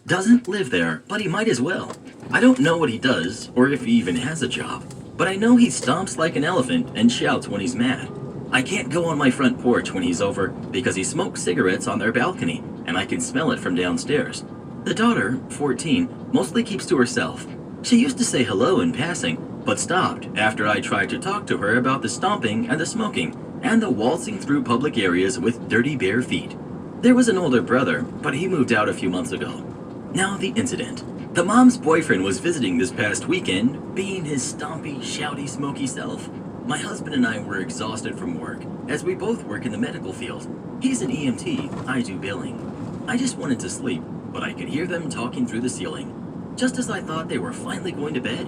Doesn't live there, but he might as well. I don't know what he does, or if he even has a job, but I know he stomps like an elephant and shouts when he's mad. I can't go on my front porch when he's over because he smokes cigarettes on their balcony, and I can smell it from downstairs. The daughter, 14, mostly keeps to herself. She used to say hello in passing, but stopped after I tried to talk to her about the stomping and the smoking, and the waltzing through public areas with dirty bare feet. There was an older brother, but he moved out a few months ago. Now the incident. The mom's boyfriend was visiting this past weekend, being his stompy, shouty, smoky self. My husband and I were exhausted from work, as we both work in the medical field. He's an EMT, I do billing. I just wanted to sleep, but I could hear them talking through the ceiling. Just as I thought they were finally going to bed,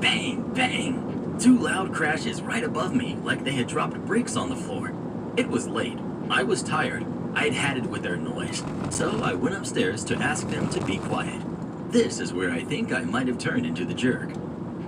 bang, bang! Two loud crashes right above me, like they had dropped bricks on the floor. It was late. I was tired. I'd had it with their noise, so I went upstairs to ask them to be quiet. This is where I think I might have turned into the jerk.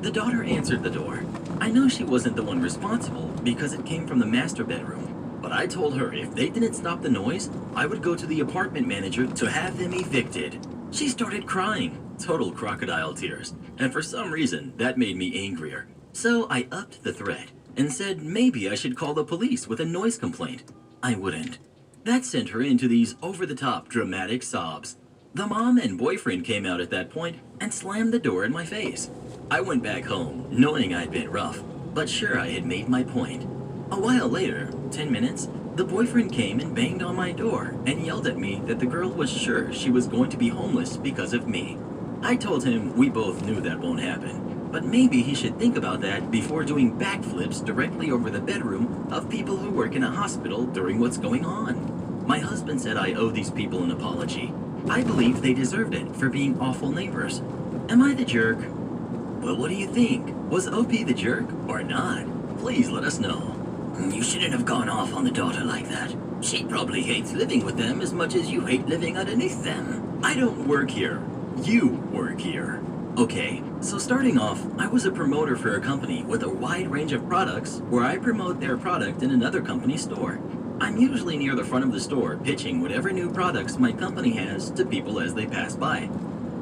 The daughter answered the door. I know she wasn't the one responsible because it came from the master bedroom, but I told her if they didn't stop the noise, I would go to the apartment manager to have them evicted. She started crying, total crocodile tears, and for some reason that made me angrier. So I upped the threat and said maybe I should call the police with a noise complaint. I wouldn't. That sent her into these over-the-top dramatic sobs. The mom and boyfriend came out at that point and slammed the door in my face. I went back home, knowing I'd been rough, but sure I had made my point. A while later, 10 minutes, the boyfriend came and banged on my door and yelled at me that the girl was sure she was going to be homeless because of me. I told him we both knew that won't happen, but maybe he should think about that before doing backflips directly over the bedroom of people who work in a hospital during what's going on. My husband said I owe these people an apology. I believe they deserved it for being awful neighbors. Am I the jerk? Well, what do you think? Was OP the jerk or not? Please let us know. You shouldn't have gone off on the daughter like that. She probably hates living with them as much as you hate living underneath them. I don't work here. You work here. Okay, so starting off, I was a promoter for a company with a wide range of products where I promote their product in another company's store. I'm usually near the front of the store pitching whatever new products my company has to people as they pass by.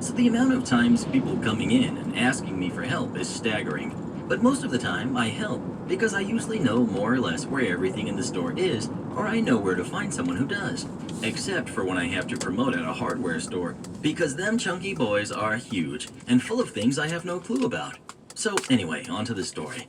So the amount of times people coming in and asking me for help is staggering. But most of the time I help because I usually know more or less where everything in the store is, or I know where to find someone who does. Except for when I have to promote at a hardware store, because them chunky boys are huge and full of things I have no clue about. So anyway, on to the story.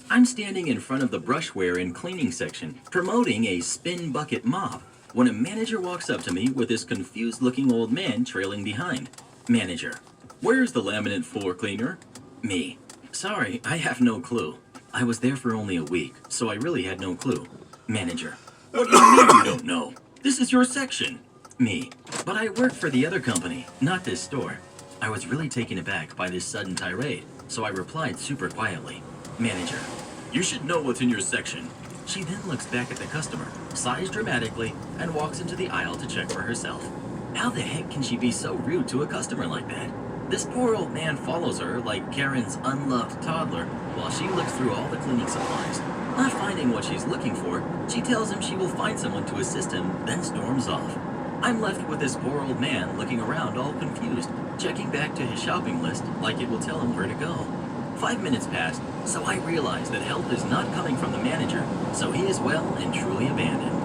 I'm standing in front of the brushware and cleaning section, promoting a spin bucket mop, when a manager walks up to me with this confused-looking old man trailing behind. Manager: where's the laminate floor cleaner? Me: sorry, I have no clue. I was there for only a week, so I really had no clue. Manager: what do you mean you don't know? This is your section. Me: but I work for the other company, not this store. I was really taken aback by this sudden tirade, so I replied super quietly. Manager: you should know what's in your section. She then looks back at the customer, sighs dramatically, and walks into the aisle to check for herself. How the heck can she be so rude to a customer like that? This poor old man follows her like Karen's unloved toddler while she looks through all the cleaning supplies. Not finding what she's looking for, she tells him she will find someone to assist him, then storms off. I'm left with this poor old man looking around all confused, checking back to his shopping list like it will tell him where to go. 5 minutes passed, so I realize that help is not coming from the manager, so he is well and truly abandoned.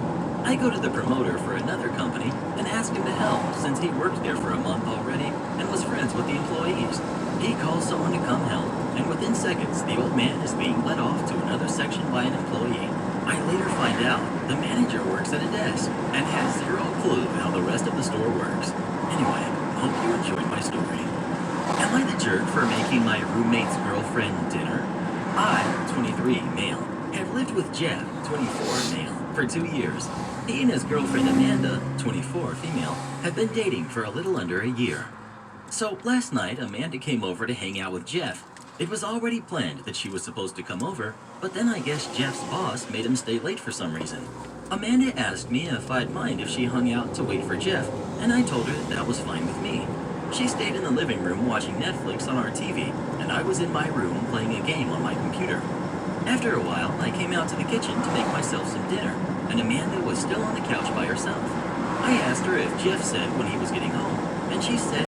I go to the promoter for another company and ask him to help since he worked there for a month already and was friends with the employees. He calls someone to come help, and within seconds the old man is being led off to another section by an employee. I later find out the manager works at a desk and has zero clue how the rest of the store works. Anyway, hope you enjoyed my story. Am I the jerk for making my roommate's girlfriend dinner? I, 23, male, have lived with Jeff, 24, male, for 2 years. He and his girlfriend Amanda, 24, female, have been dating for a little under a year. So last night, Amanda came over to hang out with Jeff. It was already planned that she was supposed to come over, but then I guess Jeff's boss made him stay late for some reason. Amanda asked me if I'd mind if she hung out to wait for Jeff, and I told her that was fine with me. She stayed in the living room watching Netflix on our TV, and I was in my room playing a game on my computer. After a while, I came out to the kitchen to make myself some dinner, and Amanda was still on the couch by herself. I asked her if Jeff said when he was getting home, and she said